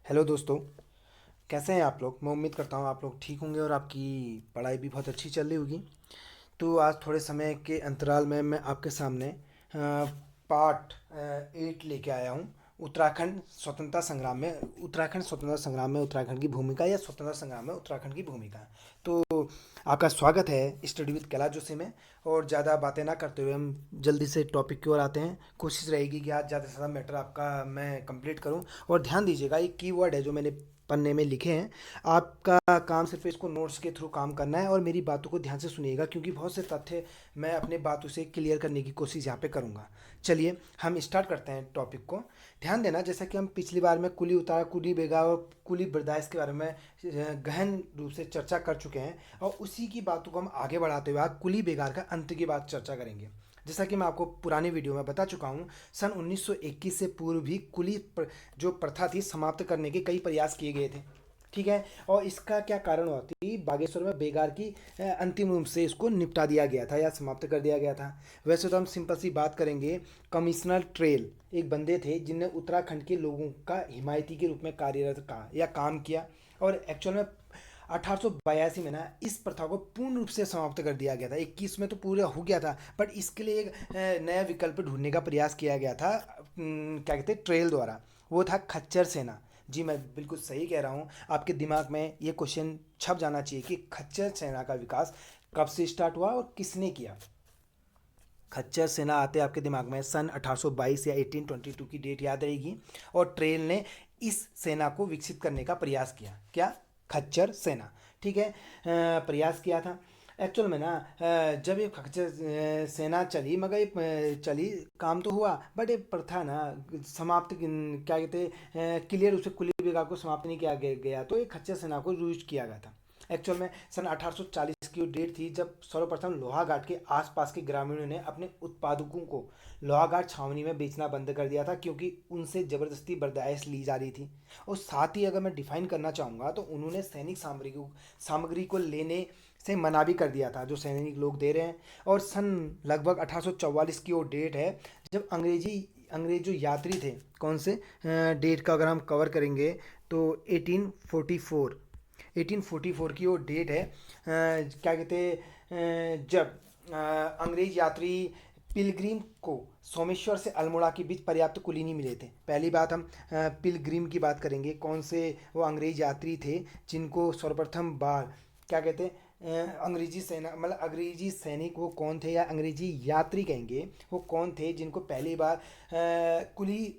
Hello दोस्तों। कैसे हैं आप लोग? मैं उम्मीद करता हूँ आप लोग ठीक होंगे और आपकी पढ़ाई भी बहुत अच्छी चल रही होगी। तो आज थोड़े समय के अंतराल में मैं आपके सामने पार्ट 8 लेके आया हूँ। उत्तराखंड स्वतंत्रता संग्राम में उत्तराखंड की भूमिका या स्वतंत्रता संग्राम में उत्तराखंड की भूमिका। तो आपका स्वागत है स्टडी विद कैलाश जोशी में। और ज़्यादा बातें ना करते हुए हम जल्दी से टॉपिक की ओर आते हैं। कोशिश रहेगी कि आज ज़्यादा से ज़्यादा मैटर आपका मैं कंप्लीट करूं। और ध्यान दीजिएगा, ये कीवर्ड है जो मैंने पन्ने में लिखे हैं। आपका काम सिर्फ इसको नोट्स के थ्रू काम करना है और मेरी बातों को ध्यान से सुनिएगा, क्योंकि बहुत से तथ्य मैं अपने बातों से क्लियर करने की कोशिश यहाँ पे करूँगा। चलिए हम स्टार्ट करते हैं टॉपिक को। ध्यान देना, जैसा कि हम पिछली बार में कुली उतारा, कुली बेगा और कुली बर्दाश्त के बारे में गहन रूप से चर्चा कर चुके हैं। और उसी की बातों को हम आगे बढ़ाते हुए आज कुली बेगार का अंत की बात चर्चा करेंगे। जैसा कि मैं आपको पुरानी वीडियो में बता चुका हूँ, सन 1921 से पूर्व भी जो प्रथा थी समाप्त करने के कई प्रयास किए गए थे। ठीक है। और इसका क्या कारण हुआ थी? बागेश्वर में बेगार की अंतिम रूप से इसको निपटा दिया गया था या समाप्त कर दिया गया था। वैसे तो हम सिंपल सी बात करेंगे। कमिश्नर ट्रेल एक बंदे थे जिनने उत्तराखंड के लोगों का हिमायती के रूप में कार्यरत का या काम किया। और एक्चुअल में 1882 में ना इस प्रथा को पूर्ण रूप से समाप्त कर दिया गया था। 21 में तो पूरा हो गया था, बट इसके लिए एक नया विकल्प ढूंढने का प्रयास किया गया था। क्या कहते हैं, ट्रेल द्वारा। वो था खच्चर सेना। जी मैं बिल्कुल सही कह रहा हूँ। आपके दिमाग में ये क्वेश्चन छप जाना चाहिए कि खच्चर सेना का विकास कब से स्टार्ट हुआ और किसने किया। खच्चर सेना आते आपके दिमाग में सन 1822 या 1822 की डेट याद रहेगी। और ट्रेल ने इस सेना को विकसित करने का प्रयास किया। क्या? खच्चर सेना। ठीक है। प्रयास किया था। एक्चुअल में ना जब ये खच्चर सेना चली, मगर ये चली, काम तो हुआ, बट ये प्रथा ना समाप्त क्या कहते क्लियर रूप से कुली बेगा को समाप्त नहीं किया गया। तो ये खच्चर सेना को यूज किया गया था। एक्चुअल में सन 1840 की वो डेट थी जब सर्वप्रथम लोहाघाट के आसपास के ग्रामीणों ने अपने उत्पादकों को लोहाघाट छावनी में बेचना बंद कर दिया था, क्योंकि उनसे ज़बरदस्ती बर्दाश्त ली जा रही थी। और साथ ही अगर मैं डिफाइन करना चाहूँगा तो उन्होंने सैनिक सामग्री को लेने से मना भी कर दिया था, जो सैनिक लोग दे रहे हैं। और सन लगभग 1844 की वो डेट है जब अंग्रेज जो यात्री थे, कौन से डेट का अगर हम कवर करेंगे तो 1844, 1844 की वो डेट है। क्या कहते जब अंग्रेज यात्री पिलग्रिम को सोमेश्वर से अल्मोड़ा के बीच पर्याप्त कुली नहीं मिले थे। पहली बात हम पिलग्रिम की बात करेंगे। कौन से वो अंग्रेज यात्री थे जिनको सर्वप्रथम बार क्या कहते अंग्रेजी सेना, मतलब अंग्रेजी सैनिक वो कौन थे, या अंग्रेजी यात्री कहेंगे, वो कौन थे जिनको पहली बार कुली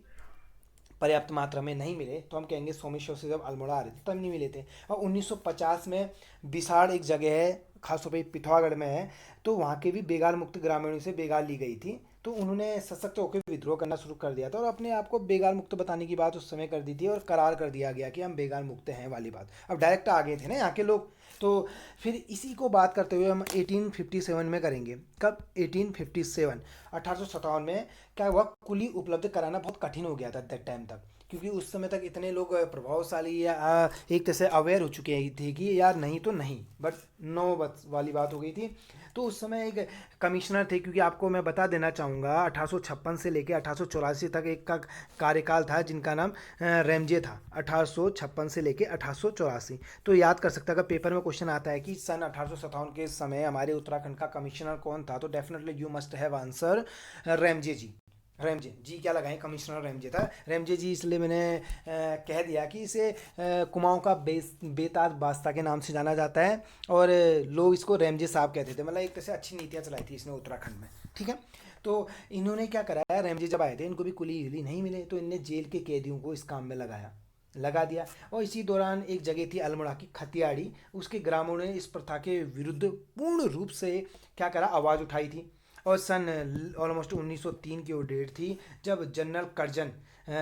पर्याप्त मात्रा में नहीं मिले, तो हम कहेंगे सोमेश्वर से जब अल्मोड़ा आ रहे थे तब नहीं मिले थे। और 1950 में बिसाड़ एक जगह है, खासतौर पर पिथौरागढ़ में है, तो वहाँ के भी बेगार मुक्त ग्रामीणों से बेगार ली गई थी। तो उन्होंने सशक्त होकर विद्रोह करना शुरू कर दिया था और अपने आप को बेगार मुक्त बताने की बात उस समय कर दी थी और करार कर दिया गया कि हम बेगार मुक्त हैं वाली बात। अब डायरेक्ट आ गए थे ना यहाँ के लोग। तो फिर इसी को बात करते हुए हम 1857 में करेंगे। कब? 1857, 1857 में क्या हुआ, कुली उपलब्ध कराना बहुत कठिन हो गया था दैट टाइम तक, क्योंकि उस समय तक इतने लोग प्रभावशाली या एक तरह से अवेयर हो चुके थे कि यार नहीं तो नहीं, बट नो बस वाली बात हो गई थी। तो उस समय एक कमिश्नर थे, क्योंकि आपको मैं बता देना चाहूँगा 1856 से लेकर 1884 तक एक का कार्यकाल था जिनका नाम रेमजे था। 1856 से लेकर 1884। तो याद कर सकता, अगर पेपर में क्वेश्चन आता है कि सन 1857 के समय हमारे उत्तराखंड का कमिश्नर कौन था, तो definitely you must have answer Ramsay ji. Ramsay ji क्या लगाएं, कमिश्नर रेमजे था। रेमजे जी इसलिए मैंने कह दिया कि इसे कुमाऊं का बेताज बादशाह के नाम से जाना जाता है। और लोग इसको रेमजे साहब कहते थे। मतलब एक तरह से अच्छी नीतियां चलाई थी इसने उत्तराखंड में। ठीक है। तो इन्होंने क्या कराया, रेमजे जब आए थे इनको भी कुली हिली नहीं मिले, तो इनने जेल के कैदियों को इस काम में लगा दिया। और इसी दौरान एक जगह थी अल्मोड़ा की खतियाड़ी, उसके ग्रामीणों ने इस प्रथा के विरुद्ध पूर्ण रूप से क्या करा, आवाज़ उठाई थी। और सन ऑलमोस्ट 1903 की वो डेट थी जब general Curzon,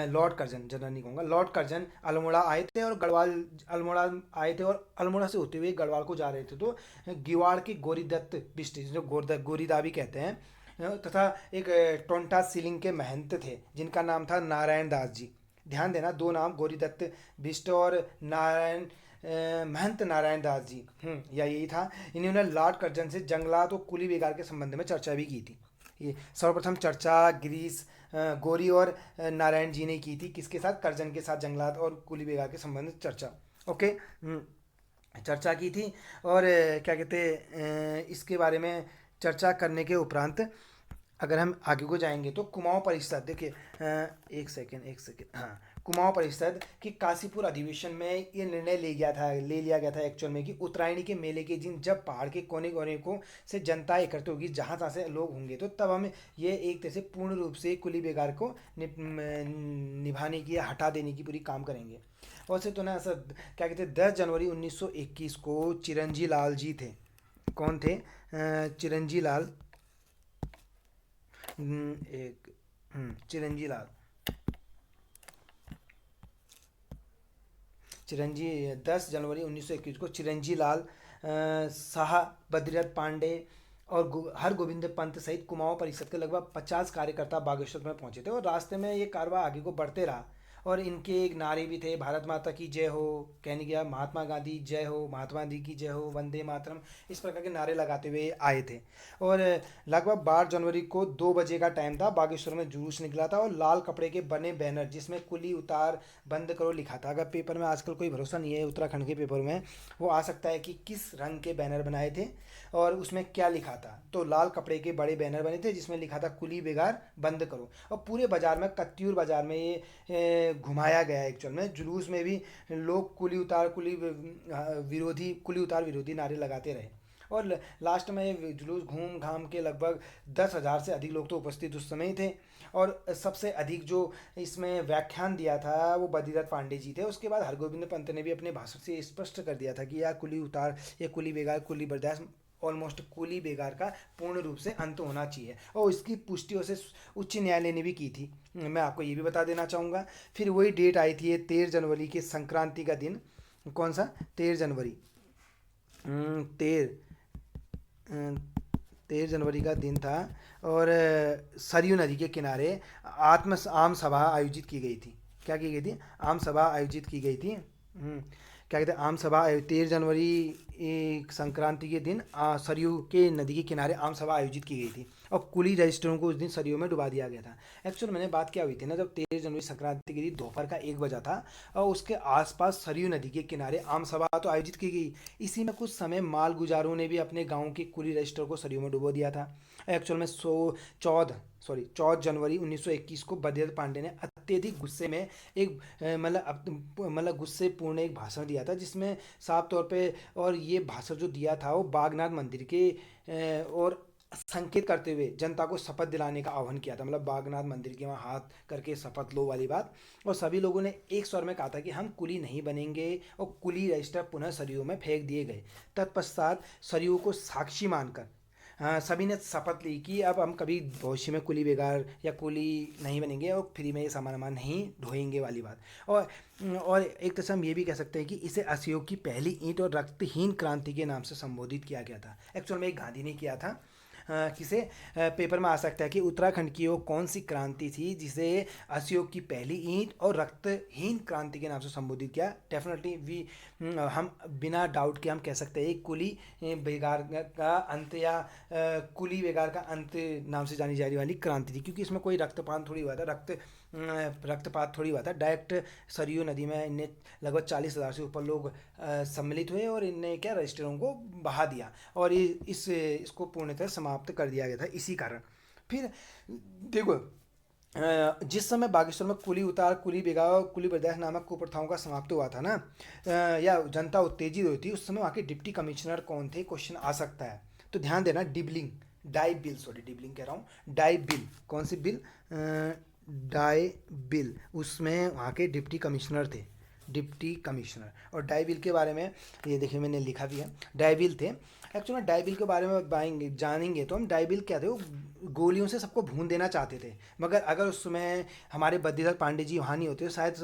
Lord Curzon, general नहीं कहूँगा, लॉर्ड कर्जन अल्मोड़ा आए थे और गढ़वाल, अल्मोड़ा आए थे और अल्मोड़ा से होते हुए गढ़वाल को जा रहे थे। तो गिवाड़ के गोरीदत्त बिस्ट, जो गोरीदा भी कहते हैं, तथा एक टोंटा सीलिंग के महंत थे जिनका नाम था नारायण दास जी। ध्यान देना, दो नाम, गोरीदत्त बिस्ट और नारायण महंत नारायण दास जी, या यही था। इन्होंने लॉर्ड कर्जन से जंगलात और कुली बेगार के संबंध में चर्चा भी की थी। ये सर्वप्रथम चर्चा गिरीश गौरी और नारायण जी ने की थी, किसके साथ? करजन के साथ जंगलात और कुली बेगा के संबंधित चर्चा। ओके। चर्चा की थी। और क्या कहते हैं, इसके बारे में चर्चा करने के उपरांत अगर हम आगे को जाएंगे तो कुमाऊं परिषद, देखिए एक सेकेंड, हाँ, कुमाऊं परिषद की काशीपुर अधिवेशन में ये निर्णय ले लिया गया था एक्चुअल में, कि उत्तरायणी के मेले के दिन जब पहाड़ के कोने कोने को से जनता एकत्र होगी, जहाँ तहाँ से लोग होंगे, तो तब हम ये एक तरह से पूर्ण रूप से कुली बेगार को निभाने की या हटा देने की पूरी काम करेंगे। वैसे तो ना सर, क्या कहते हैं, 10 जनवरी 1921 को चिरंजी लाल जी थे। कौन थे? चिरंजी लाल, एक चिरंजी लाल, चिरंजी 10 जनवरी 1921 को चिरंजी लाल शाह, बद्रीनाथ पांडे और हरगोविंद पंत सहित कुमाऊं परिषद के लगभग 50 कार्यकर्ता बागेश्वर में पहुंचे थे। और रास्ते में ये कारवां आगे को बढ़ते रहा। और इनके एक नारे भी थे, भारत माता की जय हो, कहने गया महात्मा गांधी जय हो, महात्मा गांधी की जय हो, वंदे मातरम, इस प्रकार के नारे लगाते हुए आए थे। और लगभग 12 जनवरी को 2 बजे का टाइम था, बागेश्वर में जुलूस निकला था और लाल कपड़े के बने बैनर जिसमें कुली उतार बंद करो लिखा था। अगर पेपर में आजकल कोई भरोसा नहीं है उत्तराखंड के पेपर में, वो आ सकता है कि किस रंग के बैनर बनाए थे और उसमें क्या लिखा था। तो लाल कपड़े के बड़े बैनर बने थे जिसमें लिखा था कुली बेगार बंद करो। और पूरे बाजार में, कत्यूर बाजार में ये घुमाया गया। एक्चुअल में जुलूस में भी लोग कुली उतार विरोधी नारे लगाते रहे। और लास्ट में ये जुलूस घूम घाम के लगभग 10,000 से अधिक लोग तो उपस्थित उस समय ही थे। और सबसे अधिक जो इसमें व्याख्यान दिया था वो बद्रीनाथ पांडे जी थे। उसके बाद हरगोविंद पंत ने भी अपने भाषण से स्पष्ट कर दिया था कि यह कुली उतार, ये कुली बेगार, कुली बर्दाश्त, ऑलमोस्ट कुली बेगार का पूर्ण रूप से अंत होना चाहिए। और इसकी पुष्टि उसे उच्च न्यायालय ने भी की थी, मैं आपको ये भी बता देना चाहूँगा। फिर वही डेट आई थी, ये 13 जनवरी के संक्रांति का दिन। कौन सा? 13 जनवरी, 13 जनवरी का दिन था। और सरयू नदी के किनारे आम सभा आयोजित की गई थी। क्या की गई थी? आम सभा आयोजित की गई थी। क्या कहते हैं, आम सभा 13 जनवरी संक्रांति के दिन सरयू के नदी के किनारे आम सभा आयोजित की गई थी। और कुली रजिस्टरों को उस दिन सरयू में डुबा दिया गया था। एक्चुअल मैंने बात क्या हुई थी ना, जब 13 जनवरी संक्रांति के दिन दोपहर का 1 बजा था और उसके आसपास सरयू नदी के किनारे आम सभा तो आयोजित की गई। इसी में कुछ समय माल गुजारों ने भी अपने गाँव के कुली रजिस्टर को सरयू में डुबो दिया था। एक्चुअल में 14 जनवरी 1921 को बद्रीनाथ पांडे ने अत्यधिक गुस्से में एक मतलब गुस्से पूर्ण एक भाषण दिया था, जिसमें साफ तौर पे, और ये भाषण जो दिया था वो बागनाथ मंदिर के और संकेत करते हुए जनता को शपथ दिलाने का आह्वान किया था। मतलब बागनाथ मंदिर के वहाँ हाथ करके शपथ लो वाली बात। और सभी लोगों ने एक स्वर में कहा था कि हम कुली नहीं बनेंगे। और कुली रजिस्टर पुनः सरयू में फेंक दिए गए। तत्पश्चात सरयू को साक्षी मानकर सभी ने शपथ ली कि अब हम कभी भविष्य में कुली बेगार या कुली नहीं बनेंगे और फ्री में ये सामान वामान नहीं ढोएंगे वाली बात। और एक तरह से हम ये भी कह सकते हैं कि इसे असहयोग की पहली ईंट और रक्तहीन क्रांति के नाम से संबोधित किया गया था। एक्चुअल में एक गांधी ने किया था। किसे पेपर में आ सकता है कि उत्तराखंड की वो कौन सी क्रांति थी जिसे असहयोग की पहली ईंट और रक्तहीन क्रांति के नाम से संबोधित किया। डेफिनेटली हम बिना डाउट के हम कह सकते हैं कुली बेगार का अंत या कुली बेगार का अंत नाम से जानी जाने वाली क्रांति थी, क्योंकि इसमें कोई रक्तपात थोड़ी हुआ था। रक्तपात थोड़ी हुआ था। डायरेक्ट सरयू नदी में इनने लगभग 40,000 से ऊपर लोग सम्मिलित हुए और इनने क्या रजिस्टरों को बहा दिया और इसको पूर्णतः समाप्त कर दिया गया था इसी कारण। फिर देखो, जिस समय बागेश्वर में कुली उतार, कुली बेगार और कुली बर्दाश्त नामक कुप्रथाओं का समाप्त हुआ था ना, या जनता उत्तेजित हुई थी, उस समय वहाँ के डिप्टी कमिश्नर कौन थे, क्वेश्चन आ सकता है। तो ध्यान देना, डिबलिंग कह रहा हूँ, डाई बिल। कौन सी बिल? Die bill. उसमें वहाँ के डिप्टी कमिश्नर थे, डिप्टी कमिश्नर। और डाई बिल के बारे में ये देखिए मैंने लिखा भी है, डाई बिल थे। एक्चुअली में डाई बिल के बारे में जानेंगे तो हम, डाई बिल क्या थे, वो गोलियों से सबको भून देना चाहते थे। मगर अगर उस समय हमारे बद्रीनाथ पांडे जी वहाँ नहीं होते तो शायद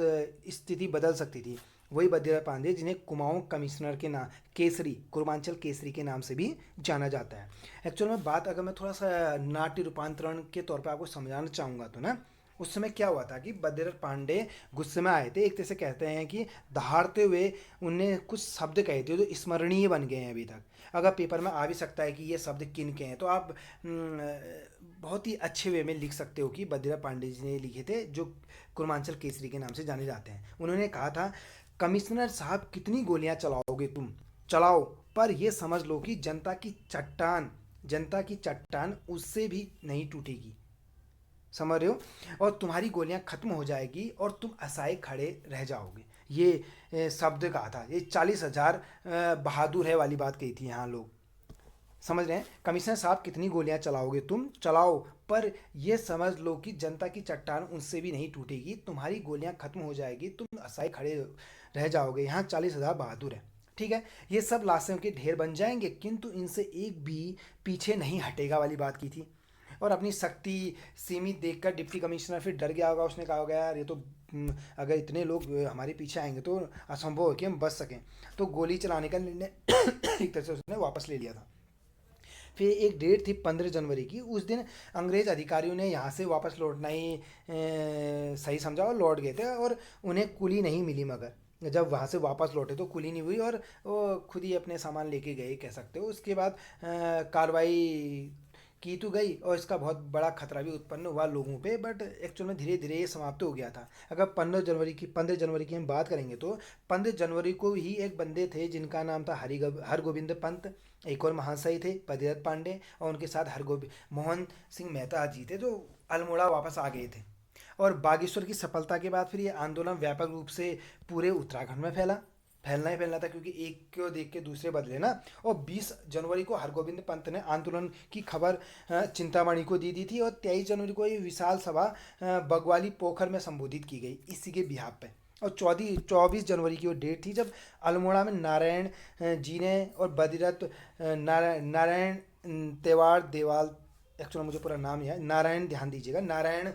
स्थिति बदल सकती थी। वही बद्रीनाथ पांडे जिन्हें कुमाऊं कमिश्नर के नाम, केसरी, कुर्मांचल केसरी के नाम से भी जाना जाता है। एक्चुअल में बात अगर मैं थोड़ा सा नाट्य रूपांतरण के तौर पर आपको समझाना चाहूँगा तो ना, उस समय क्या हुआ था कि बद्रीनाथ पांडे गुस्से में आए थे। एक तरह से कहते हैं कि दहाड़ते हुए उनने कुछ शब्द कहे थे जो स्मरणीय बन गए हैं अभी तक। अगर पेपर में आ भी सकता है कि ये शब्द किन के हैं, तो आप बहुत ही अच्छे वे में लिख सकते हो कि बद्रीनाथ पांडे जी ने लिखे थे, जो कुर्मांचल केसरी के नाम से जाने जाते हैं। उन्होंने कहा था, कमिश्नर साहब कितनी गोलियां चलाओगे तुम, चलाओ, पर यह समझ लो कि जनता की चट्टान उससे भी नहीं टूटेगी, समझ रहे हो, और तुम्हारी गोलियां खत्म हो जाएगी और तुम असहाय खड़े रह जाओगे। ये शब्द कहा था। ये 40,000 बहादुर है वाली बात कही थी यहाँ लोग, समझ रहे हैं। कमिश्नर साहब कितनी गोलियां चलाओगे तुम, चलाओ, पर यह समझ लो कि जनता की चट्टान उनसे भी नहीं टूटेगी, तुम्हारी गोलियां खत्म हो जाएगी, तुम असहाय खड़े रह जाओगे। यहाँ 40,000 बहादुर है, ठीक है। ये सब लाशों के ढेर बन जाएंगे, किंतु इनसे एक भी पीछे नहीं हटेगा वाली बात की थी। और अपनी शक्ति सीमित देखकर डिप्टी कमिश्नर फिर डर गया होगा। उसने कहा होगा, यार ये तो अगर इतने लोग हमारे पीछे आएंगे तो असंभव है कि हम बच सकें। तो गोली चलाने का निर्णय एक तरह से उसने वापस ले लिया था। फिर एक डेट थी 15 जनवरी की। उस दिन अंग्रेज अधिकारियों ने यहाँ से वापस लौटना ही सही समझा और लौट गए थे, और उन्हें कुली नहीं मिली। मगर जब वहाँ से वापस लौटे तो कुली नहीं हुई, और वो खुद ही अपने सामान लेके गए, कह सकते हो। उसके बाद कार्रवाई की तो गई, और इसका बहुत बड़ा खतरा भी उत्पन्न हुआ लोगों पे, बट एक्चुअल में धीरे धीरे ये समाप्त हो गया था। अगर 15 जनवरी की हम बात करेंगे तो 15 जनवरी को ही एक बंदे थे जिनका नाम था हरगोविंद पंत। एक और महाशय थे बद्रीनाथ पांडे, और उनके साथ हरगोविंद मोहन सिंह मेहता जी थे, जो अल्मोड़ा वापस आ गए थे। और बागेश्वर की सफलता के बाद फिर ये आंदोलन व्यापक रूप से पूरे उत्तराखंड में फैलना ही फैलना था, क्योंकि एक को देख के दूसरे बदले ना। और 20 जनवरी को हरगोविंद पंत ने आंदोलन की खबर चिंतामणि को दी थी, और 23 जनवरी को ये विशाल सभा बगवाली पोखर में संबोधित की गई इसी के बिहाफ पे। और 24 जनवरी की वो डेट थी जब अल्मोड़ा में नारायण जी ने और बद्रीनाथ नारायण तेवाड़ देवाल, एक्चुअली मुझे पूरा नाम याद, नारायण, ध्यान दीजिएगा, नारायण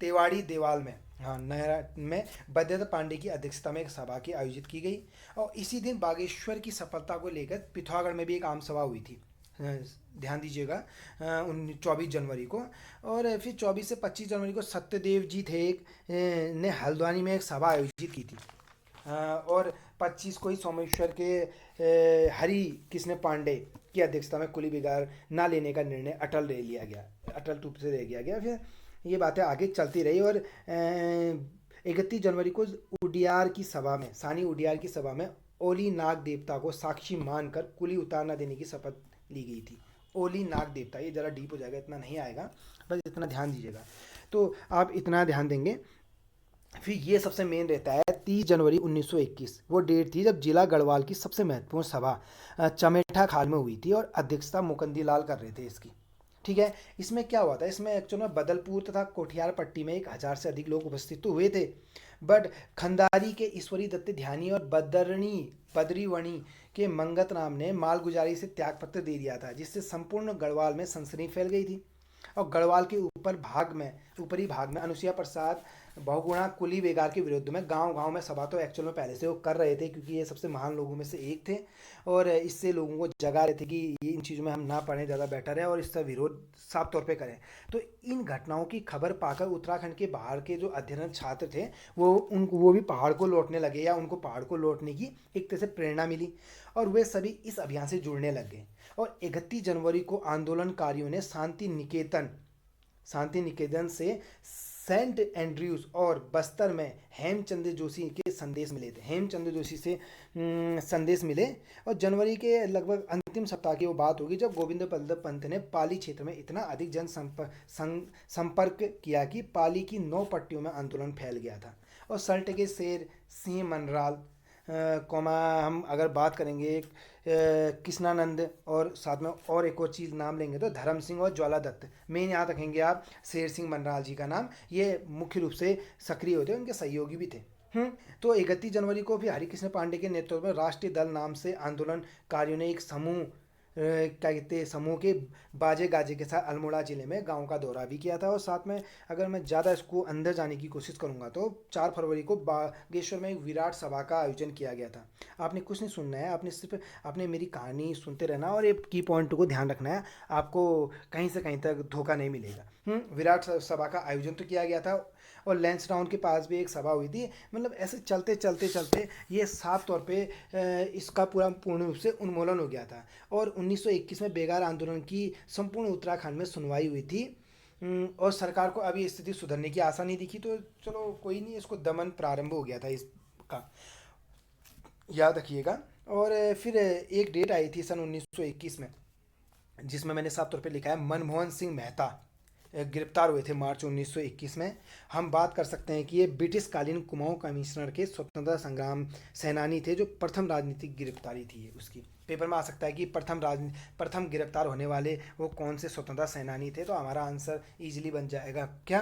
तेवाड़ी देवाल में, हाँ, नारायण में बद्रीनाथ पांडे की अध्यक्षता में एक सभा की आयोजित की गई। और इसी दिन बागेश्वर की सफलता को लेकर पिथौरागढ़ में भी एक आम सभा हुई थी, ध्यान दीजिएगा, 24 जनवरी को। और फिर 24 से 25 जनवरी को सत्यदेव जी थे एक ने हल्द्वानी में एक सभा आयोजित की थी। और 25 को ही सोमेश्वर के हरि कृष्ण पांडे की अध्यक्षता में कुली बिगाड़ ना लेने का निर्णय अटल रूप से ले लिया गया। फिर ये बातें आगे चलती रही, और 31 जनवरी को सानी उडियार की सभा में ओली नाग देवता को साक्षी मानकर कुली उतार न देने की शपथ ली गई थी। ओली नाग देवता, ये ज़रा डीप हो जाएगा, इतना नहीं आएगा, बस इतना ध्यान दीजिएगा। तो आप इतना ध्यान देंगे। फिर ये सबसे मेन रहता है 30 जनवरी 1921, वो डेट थी जब जिला गढ़वाल की सबसे महत्वपूर्ण सभा चमेठा खाल में हुई थी, और अध्यक्षता मुकंदी लाल कर रहे थे इसकी, ठीक है। इसमें क्या हुआ था, इसमें एक्चुअल में बदलपुर तथा कोठियार पट्टी में 1,000 से अधिक लोग उपस्थित तो हुए थे, बट खंडारी के ईश्वरी दत्त ध्यानी और बद्रीवणी के मंगत राम ने मालगुजारी से त्यागपत्र दे दिया था, जिससे संपूर्ण गढ़वाल में सनसनी फैल गई थी। और गढ़वाल के ऊपरी भाग में अनुसुईया प्रसाद बहुगुणा कुली बेगार के विरुद्ध में गांव गांव में सभा तो एक्चुअल में पहले से वो कर रहे थे, क्योंकि ये सबसे महान लोगों में से एक थे, और इससे लोगों को जगा रहे थे कि ये इन चीज़ों में हम ना पढ़ें, ज़्यादा बेटर है, और इसका विरोध साफ तौर पे करें। तो इन घटनाओं की खबर पाकर उत्तराखंड के बाहर के जो अध्ययन छात्र थे वो भी पहाड़ को लौटने लगे, या उनको पहाड़ को लौटने की एक तरह से प्रेरणा मिली, और वे सभी इस अभियान से जुड़ने लग गए। और 31 जनवरी को आंदोलनकारियों ने शांति निकेतन से सेंट एंड्रयूज और बस्तर में हेमचंद जोशी के संदेश मिले थे। हेमचंद जोशी से संदेश मिले, और जनवरी के लगभग अंतिम सप्ताह की वो बात होगी जब गोविंद बल्लभ पंत ने पाली क्षेत्र में इतना अधिक संपर्क किया कि पाली की 9 पट्टियों में आंदोलन फैल गया था। और सल्ट के शेर सिंह मनराल हम अगर बात करेंगे कृष्णानंद, और साथ में और एक और चीज़ नाम लेंगे तो धर्म सिंह और ज्वाला दत्त, मेन याद रखेंगे आप शेर सिंह मनराल जी का नाम, ये मुख्य रूप से सक्रिय होते, उनके सहयोगी भी थे। तो 31 जनवरी को भी हरिकृष्ण पांडे के नेतृत्व में राष्ट्रीय दल नाम से आंदोलनकारियों ने एक समूह क्या कहते हैं समूह के बाजे गाजे के साथ अल्मोड़ा जिले में गांव का दौरा भी किया था। और साथ में अगर मैं ज़्यादा इसको अंदर जाने की कोशिश करूंगा तो 4 फरवरी को बागेश्वर में एक विराट सभा का आयोजन किया गया था। आपने कुछ नहीं सुनना है, आपने सिर्फ आपने मेरी कहानी सुनते रहना और ये की पॉइंट को ध्यान रखना है, आपको कहीं से कहीं तक धोखा नहीं मिलेगा। विराट सभा का आयोजन तो किया गया था और लैंसडाउन के पास भी एक सभा हुई थी। मतलब ऐसे चलते चलते चलते ये साफ तौर पे इसका पूरा पूर्ण रूप से उन्मूलन हो गया था। और 1921 में बेगार आंदोलन की संपूर्ण उत्तराखंड में सुनवाई हुई थी। और सरकार को अभी स्थिति सुधरने की आशा नहीं दिखी, तो चलो कोई नहीं, इसको दमन प्रारंभ हो गया था इसका, याद रखिएगा। और फिर एक डेट आई थी सन 1921 में, जिसमें मैंने साफ तौर पे लिखा है मनमोहन सिंह मेहता गिरफ्तार हुए थे मार्च 1921 में। हम बात कर सकते हैं कि ये ब्रिटिश कालीन कुमाऊं कमिश्नर के स्वतंत्रता संग्राम सेनानी थे, जो प्रथम राजनीतिक गिरफ्तारी थी ये उसकी। पेपर में आ सकता है कि प्रथम गिरफ्तार होने वाले वो कौन से स्वतंत्रता सेनानी थे, तो हमारा आंसर इजीली बन जाएगा क्या,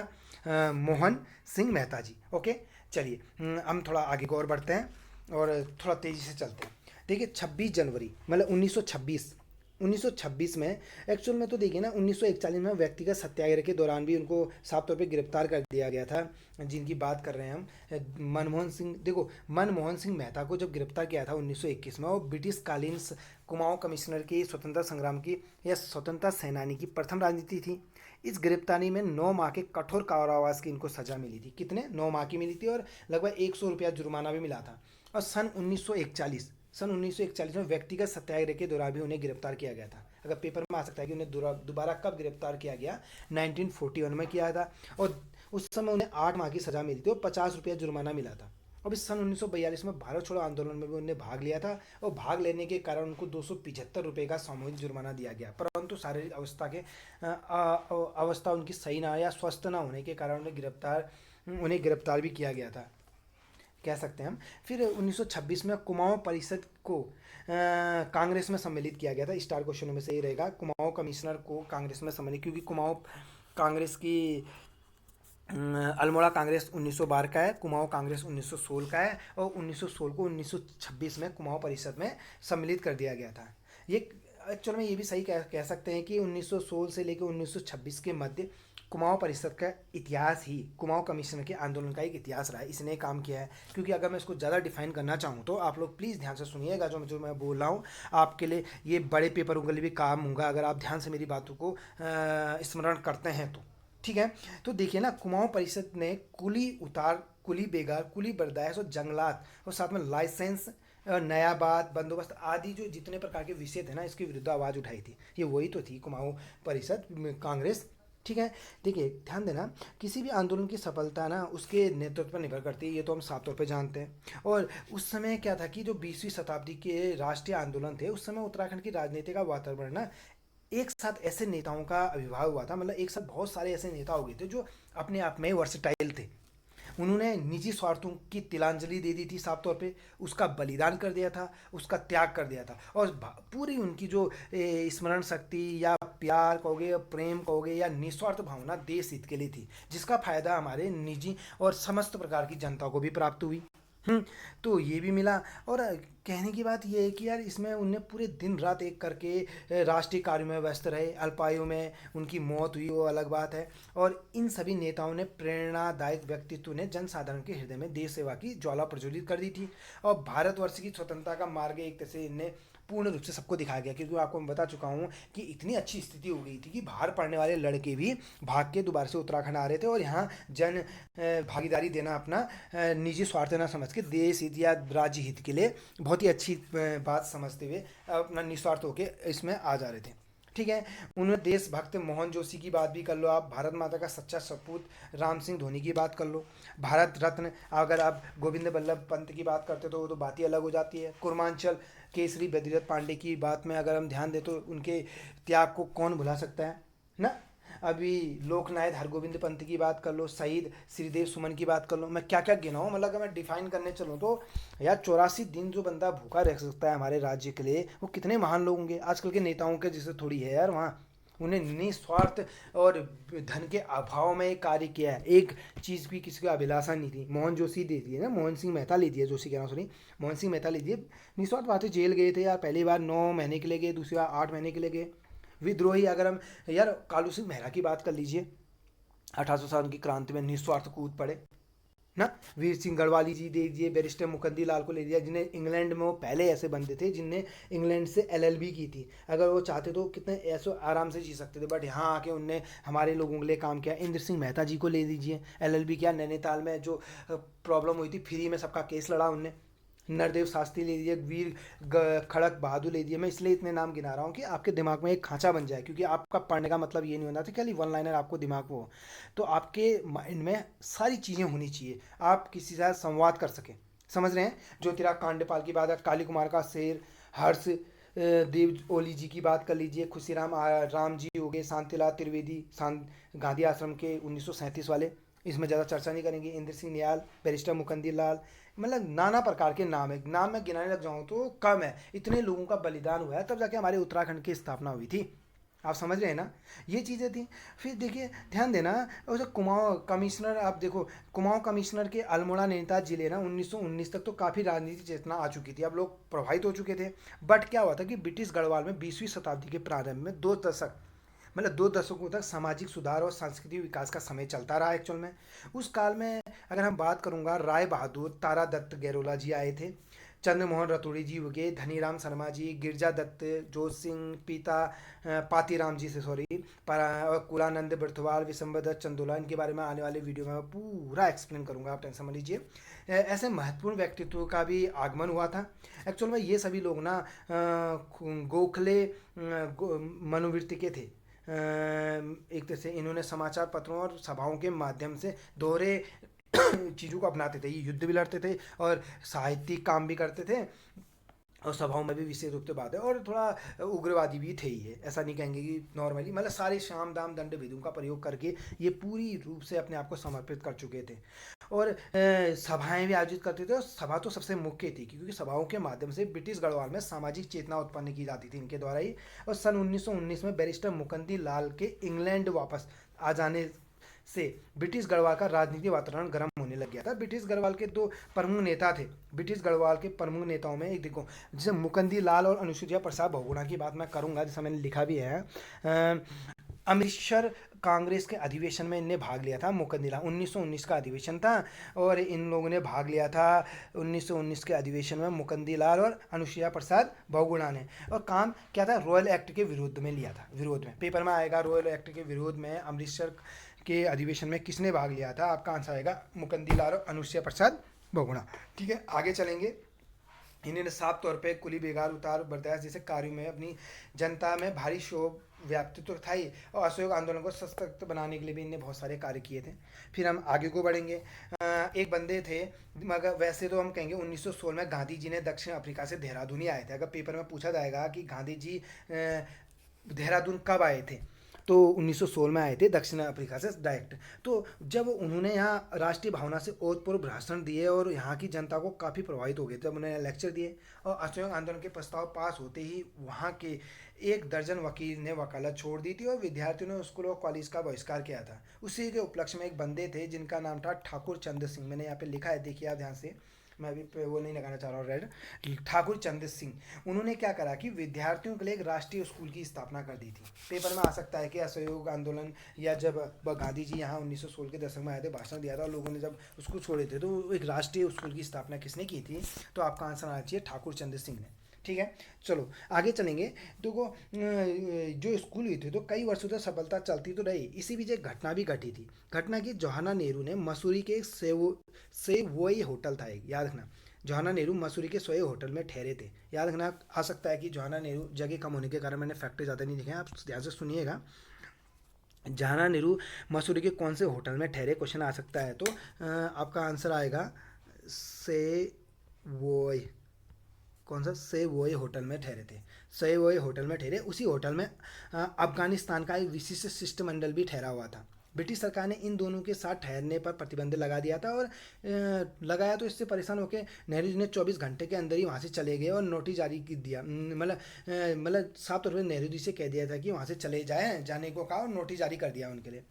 मोहन सिंह मेहता जी। ओके, चलिए हम थोड़ा आगे को और बढ़ते हैं और थोड़ा तेज़ी से चलते हैं। देखिए 26 जनवरी मतलब 1926 में, एक्चुअल में तो देखिए ना 1941 में व्यक्तिगत सत्याग्रह के दौरान भी उनको साफ तौर पे गिरफ्तार कर दिया गया था, जिनकी बात कर रहे हैं हम मनमोहन सिंह। देखो मनमोहन सिंह मेहता को जब गिरफ्तार किया था 1921 में, वो ब्रिटिश कालीन कुमाऊं कमिश्नर की स्वतंत्रता संग्राम की या स्वतंत्रता सेनानी की प्रथम राजनीति थी। इस गिरफ्तारी में 9 माह के कठोर कारावास की इनको सजा मिली थी। कितने? 9 माह की मिली थी और लगभग 100 रुपया जुर्माना भी मिला था। और सन 1941 में व्यक्तिगत सत्याग्रह के दौरान भी उन्हें गिरफ्तार किया गया था। अगर पेपर में आ सकता है कि उन्हें दोबारा कब गिरफ्तार किया गया, 1941 में किया था। और उस समय उन्हें 8 माह की सजा मिली थी और 50 रुपया जुर्माना मिला था। अब इस सन 1942 में भारत छोड़ो आंदोलन में भी उन्होंने भाग लिया था और भाग लेने के कारण उनको 275 रुपये का सामूहिक जुर्माना दिया गया। परंतु शारीरिक अवस्था उनकी सही ना या स्वस्थ ना होने के कारण उन्हें गिरफ्तार भी किया गया था, कह सकते हैं हम। फिर 1926 में कुमाऊं परिषद को कांग्रेस में सम्मिलित किया गया था। स्टार क्वेश्चनों में से ही रहेगा, कुमाऊं कमिश्नर को कांग्रेस में सम्मिलित, क्योंकि कुमाऊं कांग्रेस की अल्मोड़ा कांग्रेस 1912 का है, कुमाऊं कांग्रेस 1916 का है और 1916 को 1926 में कुमाऊं परिषद में सम्मिलित कर दिया गया था। ये एक्चुअल में ये भी सही कह सकते हैं कि 1916 से लेकर 1926 के मध्य कुमाऊं परिषद का इतिहास ही कुमाऊं कमीशन के आंदोलन का एक इतिहास रहा है, इसने काम किया है। क्योंकि अगर मैं इसको ज़्यादा डिफाइन करना चाहूँ तो आप लोग प्लीज़ ध्यान से सुनिएगा, जो मैं बोल रहा हूँ आपके लिए ये बड़े पेपरों के लिए भी काम होगा अगर आप ध्यान से मेरी बातों को स्मरण करते हैं तो, ठीक है। तो देखिए ना, कुमाऊं परिषद ने कुली बेगार, कुली बर्दाश्त और जंगलात और साथ में लाइसेंस, नयाबाद बंदोबस्त आदि जो जितने प्रकार के विषय थे ना, इसके विरुद्ध आवाज़ उठाई थी। ये वही तो थी कुमाऊं परिषद कांग्रेस, ठीक है। देखिए ध्यान देना, किसी भी आंदोलन की सफलता ना उसके नेतृत्व पर निर्भर करती है, ये तो हम साफ तौर पे जानते हैं। और उस समय क्या था कि जो 20वीं शताब्दी के राष्ट्रीय आंदोलन थे, उस समय उत्तराखंड की राजनीति का वातावरण ना एक साथ ऐसे नेताओं का आविर्भाव हुआ था। मतलब एक साथ बहुत सारे ऐसे नेता हो गए थे जो अपने आप में वर्सटाइल थे। उन्होंने निजी स्वार्थों की तिलांजलि दे दी थी, साफ तौर पे उसका बलिदान कर दिया था, उसका त्याग कर दिया था। और पूरी उनकी जो स्मरण शक्ति या प्यार कहोगे या प्रेम कहोगे या निस्वार्थ भावना देश हित के लिए थी, जिसका फायदा हमारे निजी और समस्त प्रकार की जनता को भी प्राप्त हुई। तो ये भी मिला। और कहने की बात ये है कि यार इसमें उनने पूरे दिन रात एक करके राष्ट्रीय कार्य में व्यस्त रहे। अल्पायु में उनकी मौत हुई वो अलग बात है। और इन सभी नेताओं ने प्रेरणादायक व्यक्तित्व ने जनसाधारण के हृदय में देश सेवा की ज्वाला प्रज्वलित कर दी थी। और भारतवर्ष की स्वतंत्रता का मार्ग एक तरह से इनने पूर्ण रूप से सबको दिखाया गया। क्योंकि आपको मैं बता चुका हूँ कि इतनी अच्छी स्थिति हो गई थी कि बाहर पढ़ने वाले लड़के भी भाग के दोबारा से उत्तराखंड आ रहे थे और यहाँ जन भागीदारी देना अपना निजी स्वार्थ ना समझ के देश हित या राज्य हित के लिए बहुत ही अच्छी बात समझते हुए अपना निस्वार्थ होकर इसमें आ जा रहे थे, ठीक है। उन्होंने देशभक्त मोहन जोशी की बात भी कर लो, आप भारत माता का सच्चा सपूत राम सिंह धोनी की बात कर लो, भारत रत्न अगर आप गोविंद बल्लभ पंत की बात करते तो वो तो बात ही अलग हो जाती है। कुर्मांचल केसरी बद्रीदत्त पांडे की बात में अगर हम ध्यान दें तो उनके त्याग को कौन भुला सकता है ना। अभी लोकनायक हरगोविंद पंत की बात कर लो, शहीद श्रीदेव सुमन की बात कर लो, मैं क्या क्या गिनाऊँ। मतलब अगर मैं डिफाइन करने चलूँ तो यार 84 दिन जो बंदा भूखा रह सकता है हमारे राज्य के लिए, वो कितने महान लोग होंगे। आजकल के नेताओं के जैसे थोड़ी है यार वहाँ, उन्हें निस्वार्थ और धन के अभाव में एक कार्य किया है। एक चीज़ भी किसी को अभिलाषा नहीं थी। मोहन जोशी दे दिए ना, मोहन सिंह मेहता ले दिए, जोशी कह रहा हूँ सॉरी, मोहन सिंह मेहता ले दिए। निस्वार्थ बात है, जेल गए थे यार, पहली बार 9 महीने के लिए गए, दूसरी बार 8 महीने के लिए गए। विद्रोही, अगर हम यार कालू सिंह मेहरा की बात कर लीजिए, 1807 की क्रांति में निस्वार्थ कूद पड़े ना। वीर सिंह गढ़वाली जी दे दिए, बैरिस्टर मुकंदी लाल को ले दिया, जिन्हें इंग्लैंड में वो पहले ऐसे बंदे थे जिनने इंग्लैंड से एलएलबी की थी। अगर वो चाहते तो कितने ऐसे आराम से जी सकते थे, बट यहाँ आके उनने हमारे लोगों के लिए काम किया। इंद्र सिंह मेहता जी को ले दीजिए, एलएलबी किया, नैनीताल में जो प्रॉब्लम हुई थी फ्री में सबका केस लड़ा उनने। नरदेव शास्त्री ले लीजिए, वीर खड़क बहादुर ले लीजिए। मैं इसलिए इतने नाम गिना रहा हूँ कि आपके दिमाग में एक खांचा बन जाए, क्योंकि आपका पढ़ने का मतलब ये नहीं होना था कि खाली वन लाइनर आपको दिमाग वो हो। तो आपके माइंड में सारी चीज़ें होनी चाहिए, आप किसी से संवाद कर सकें। समझ रहे हैं? ज्योतिराग कांडेपाल की बात है, काली कुमार का शेर, हर्ष देव ओली जी की बात कर लीजिए, खुशीराम राम जी हो गए, शांतिलाल त्रिवेदी गांधी आश्रम के 1937 वाले, इसमें ज़्यादा चर्चा नहीं करेंगे। इंद्र सिंह नियाल, बैरिस्टर मुकंदी लाल, मतलब नाना प्रकार के नाम है। नाम मैं गिनाने लग जाऊँ तो कम है, इतने लोगों का बलिदान हुआ है तब जाके हमारे उत्तराखंड की स्थापना हुई थी। आप समझ रहे हैं ना, ये चीज़ें थी। फिर देखिए, ध्यान देना, और जो कुमाऊं कमिश्नर, आप देखो कुमाऊं कमिश्नर के अल्मोड़ा नैनीताल जिले ना 1919 तक तो काफ़ी राजनीतिक चेतना आ चुकी थी, अब लोग प्रभावित हो चुके थे। बट क्या हुआ था कि ब्रिटिश गढ़वाल में 20वीं शताब्दी के प्रारंभ में 2 दशक, मतलब 2 दशकों तक सामाजिक सुधार और सांस्कृतिक विकास का समय चलता रहा एक्चुअल में। उस काल में अगर हम बात करूँगा, राय बहादुर, तारा दत्त गैरोला जी आए थे, चंद्रमोहन रतोड़ी जी हो गए, धनीराम शर्मा जी, गिरजा दत्त, जोत सिंह पीता, पातीराम जी से सॉरी, और कुलानंद बिरथवाल, विशंबर दत्त चंदोला, इनके बारे में आने वाले वीडियो में मैं पूरा एक्सप्लेन करूंगा, आप टेंशन मत लीजिए। ऐसे महत्वपूर्ण व्यक्तित्व का भी आगमन हुआ था। एक्चुअल में ये सभी लोग ना गोखले मनोवृत्ति के थे। एक तरह से इन्होंने समाचार पत्रों और सभाओं के माध्यम से दोहरे चीज़ों को अपनाते थे। ये युद्ध भी लड़ते थे और साहित्यिक काम भी करते थे, और सभाओं में भी विशेष रूप से बात है, और थोड़ा उग्रवादी भी थे ही है, ऐसा नहीं कहेंगे कि नॉर्मली, मतलब सारे शाम दाम दंड भेदों का प्रयोग करके ये पूरी रूप से अपने आप को समर्पित कर चुके थे। और सभाएं भी आयोजित करते थे, और सभा तो सबसे मुख्य थी क्योंकि सभाओं के माध्यम से ब्रिटिश गढ़वाल में सामाजिक चेतना उत्पन्न की जाती थी इनके द्वारा ही। और सन 1919 में बैरिस्टर मुकंदी लाल के इंग्लैंड वापस आ जाने से ब्रिटिश गढ़वाल का राजनीतिक वातावरण गर्म होने लग गया था। ब्रिटिश गढ़वाल के 2 प्रमुख नेता थे। ब्रिटिश गढ़वाल के प्रमुख नेताओं में एक देखो, जैसे मुकंदी लाल और अनुसुईया प्रसाद बहुगुणा की बात मैं करूंगा, जैसा मैंने लिखा भी है। अमृतसर कांग्रेस के अधिवेशन में इनने भाग लिया था। मुकंदी लाल, 1919 का अधिवेशन था और इन लोगों ने भाग लिया था 1919 के अधिवेशन में, मुकंदी लाल और अनुसुईया प्रसाद बहुगुणा ने। और काम क्या था, रॉयल एक्ट के विरोध में लिया था। विरोध में पेपर में आएगा, रॉयल एक्ट के विरोध में अमृतसर के अधिवेशन में किसने भाग लिया था, आपका आंसर आएगा मुकंदी लाल और अनुसुईया प्रसाद बहुगुणा। ठीक है, आगे चलेंगे। इन्होंने साफ तौर पे कुली बेगार उतार बर्दाश्त जैसे कार्यों में अपनी जनता में भारी शोभ व्याप्तित्व था ही, और असहयोग आंदोलन को सशक्त बनाने के लिए भी इनने बहुत सारे कार्य किए थे। फिर हम आगे को बढ़ेंगे। एक बंदे थे, मगर वैसे तो हम कहेंगे 1916 में गांधी जी ने दक्षिण अफ्रीका से देहरादून ही आए थे। अगर पेपर में पूछा जाएगा कि गांधी जी देहरादून कब आए थे, तो 1916 में आए थे दक्षिण अफ्रीका से डायरेक्ट। तो जब उन्होंने यहाँ राष्ट्रीय भावना से ओतप्रोत भाषण दिए और यहाँ की जनता को काफ़ी प्रभावित हो गए, जब उन्होंने लेक्चर दिए और असहयोग आंदोलन के प्रस्ताव पास होते ही वहाँ के 1 दर्जन वकील ने वकालत छोड़ दी थी और विद्यार्थियों ने स्कूल और कॉलेज का बहिष्कार किया था। उसी के उपलक्ष्य में एक बंदे थे जिनका नाम था ठाकुर चंद्र सिंह। मैंने यहाँ पे लिखा है, देखिए आप ध्यान से, मैं अभी वो नहीं लगाना चाह रहा हूँ रेड। ठाकुर चंद्र सिंह, उन्होंने क्या करा कि विद्यार्थियों के लिए एक राष्ट्रीय स्कूल की स्थापना कर दी थी। पेपर में आ सकता है कि असहयोग आंदोलन, या जब गांधी जी यहाँ 1916 के दशक में आए थे, भाषण दिया था और लोगों ने जब उसको छोड़े थे, तो एक राष्ट्रीय स्कूल की स्थापना किसने की थी, तो आपका आंसर आना चाहिए ठाकुर चंद्र सिंह ने। ठीक है, चलो आगे चलेंगे। देखो, जो स्कूल हुई थी तो कई वर्षों तक सफलता चलती तो रही, इसी बीच एक घटना भी घटी थी। घटना की, जवाहरलाल नेहरू ने मसूरी के एक सेवोई होटल था एक, याद रखना, जवाहरलाल नेहरू मसूरी के सोए होटल में ठहरे थे। याद रखना आ सकता है कि जवाहरलाल नेहरू, जगह कम होने के कारण मैंने फैक्टर ज़्यादा नहीं लिखे हैं, आप ध्यान से सुनिएगा। जवाहरलाल नेहरू मसूरी के कौन से होटल में ठहरे, क्वेश्चन आ सकता है। तो आपका आंसर आएगा सेवोई, कौन सा, सेवोई होटल में ठहरे थे। सेवोई होटल में ठहरे, उसी होटल में अफगानिस्तान का एक विशिष्ट शिष्टमंडल भी ठहरा हुआ था। ब्रिटिश सरकार ने इन दोनों के साथ ठहरने पर प्रतिबंध लगा दिया था, और लगाया तो इससे परेशान होकर नेहरू जी ने 24 घंटे के अंदर ही वहाँ से चले गए और नोटिस जारी की दिया। मतलब साफ तौर पर नेहरू जी से कह दिया था कि वहाँ से चले जाएं, जाने को कहा और नोटिस जारी कर दिया उनके लिए।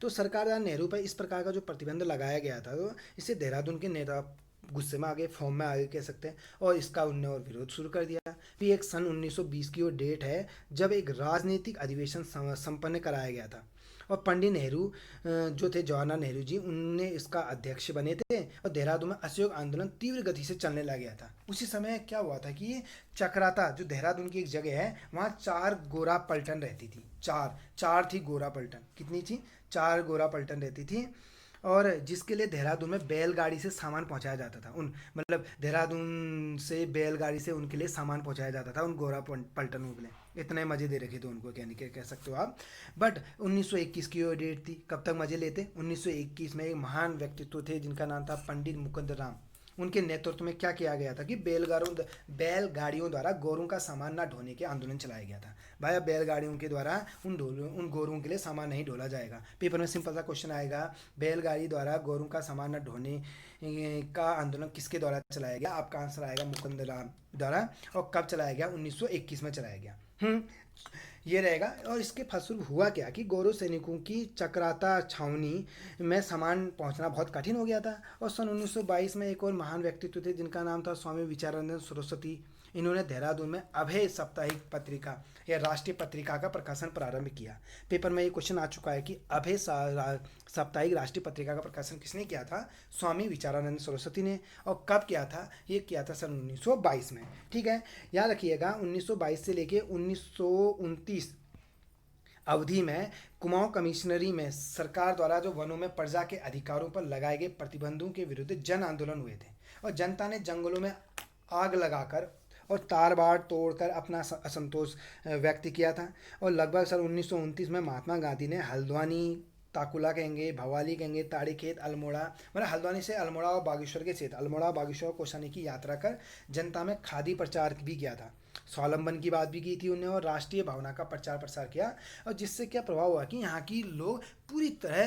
तो सरकार द्वारा नेहरू पर इस प्रकार का जो प्रतिबंध लगाया गया था, तो इससे देहरादून के नेता गुस्से में आ गए, फॉर्म में आ गए कह सकते हैं, और इसका उनने और विरोध शुरू कर दिया। फिर एक सन 1920 की वो डेट है जब एक राजनीतिक अधिवेशन संपन्न कराया गया था, और पंडित नेहरू जो थे, जवाहरलाल नेहरू जी, उनने इसका अध्यक्ष बने थे, और देहरादून में असहयोग आंदोलन तीव्र गति से चलने लग गया था। उसी समय क्या हुआ था कि चक्राता, जो देहरादून की एक जगह है, वहाँ 4 गोरा पलटन रहती थी। चार थी गोरा पलटन। कितनी थी? 4 गोरा पलटन रहती थी, और जिसके लिए देहरादून में बैलगाड़ी से सामान पहुंचाया जाता था। उन मतलब देहरादून से बैलगाड़ी से उनके लिए सामान पहुंचाया जाता था, उन गोरा पलटनों के लिए। इतने मज़े दे रखे थे उनको, कहने के कह सकते हो आप। बट 1921 की वो डेट थी। कब तक मज़े लेते? 1921 में एक महान व्यक्तित्व थे जिनका नाम था पंडित मुकुंद राम। उनके नेतृत्व में क्या किया गया था कि बैलगाड़ियों द्वारा गोरों का सामान ना ढोने के आंदोलन चलाया गया था। भाई, बैलगाड़ियों के द्वारा उन गोरों के लिए सामान नहीं ढोला जाएगा। पेपर में सिंपल सा क्वेश्चन आएगा, बैलगाड़ी द्वारा गोरों का सामान न ढोने का आंदोलन किसके द्वारा चलाया गया? आपका आंसर आएगा मुकुंद राम द्वारा। और कब चलाया गया? 1921 में चलाया गया। ये रहेगा। और इसके फलस्वरूप हुआ क्या कि गौरव सैनिकों की चक्राता छावनी में सामान पहुंचना बहुत कठिन हो गया था। और सन 1922 में एक और महान व्यक्तित्व थे जिनका नाम था स्वामी विचारानंद सरस्वती। इन्होंने देहरादून में अभय साप्ताहिक पत्रिका या राष्ट्रीय पत्रिका का प्रकाशन प्रारंभ किया। पेपर में ये क्वेश्चन आ चुका है कि अभय साप्ताहिक राष्ट्रीय पत्रिका का प्रकाशन किसने किया था? स्वामी विचारानंद सरस्वती ने। और कब किया था? ये किया था सन 1922 में। ठीक है, याद रखिएगा 1922 से लेके 1929 अवधि में कुमाऊं कमिश्नरी में सरकार द्वारा जो वनों में प्रजा के अधिकारों पर लगाए गए प्रतिबंधों के विरुद्ध जन आंदोलन हुए थे, और जनता ने जंगलों में आग लगाकर और तार बाड़ तोड़कर अपना असंतोष व्यक्त किया था। और लगभग सन 1929 में महात्मा गांधी ने हल्द्वानी, ताकुला कहेंगे, भवाली कहेंगे, ताड़ीखेत, अल्मोड़ा, मतलब हल्द्वानी से अल्मोड़ा और बागेश्वर के क्षेत्र, अल्मोड़ा, बागेश्वर, कौशानी की यात्रा कर जनता में खादी प्रचार भी किया था। स्वावलंबन की बात भी की थी उन्होंने, और राष्ट्रीय भावना का प्रचार प्रसार किया। और जिससे क्या प्रभाव हुआ कि यहाँ की लोग पूरी तरह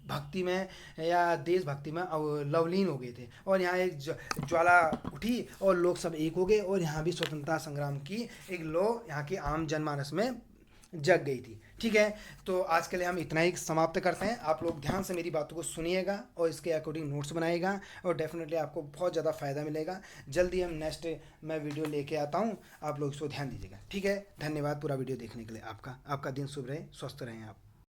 भक्ति में या देशभक्ति में लवलीन हो गए थे, और यहाँ एक ज्वाला उठी और लोग सब एक हो गए, और यहाँ भी स्वतंत्रता संग्राम की एक लोग यहाँ के आम जनमानस में जग गई थी। ठीक है, तो आज के लिए हम इतना ही समाप्त करते हैं। आप लोग ध्यान से मेरी बातों को सुनिएगा और इसके अकॉर्डिंग नोट्स बनाइएगा, और डेफिनेटली आपको बहुत ज़्यादा फ़ायदा मिलेगा। जल्दी हम नेक्स्ट मैं वीडियो लेके आता हूँ, आप लोग इसको ध्यान दीजिएगा। ठीक है, धन्यवाद पूरा वीडियो देखने के लिए। आपका दिन शुभ रहे, स्वस्थ रहें आप।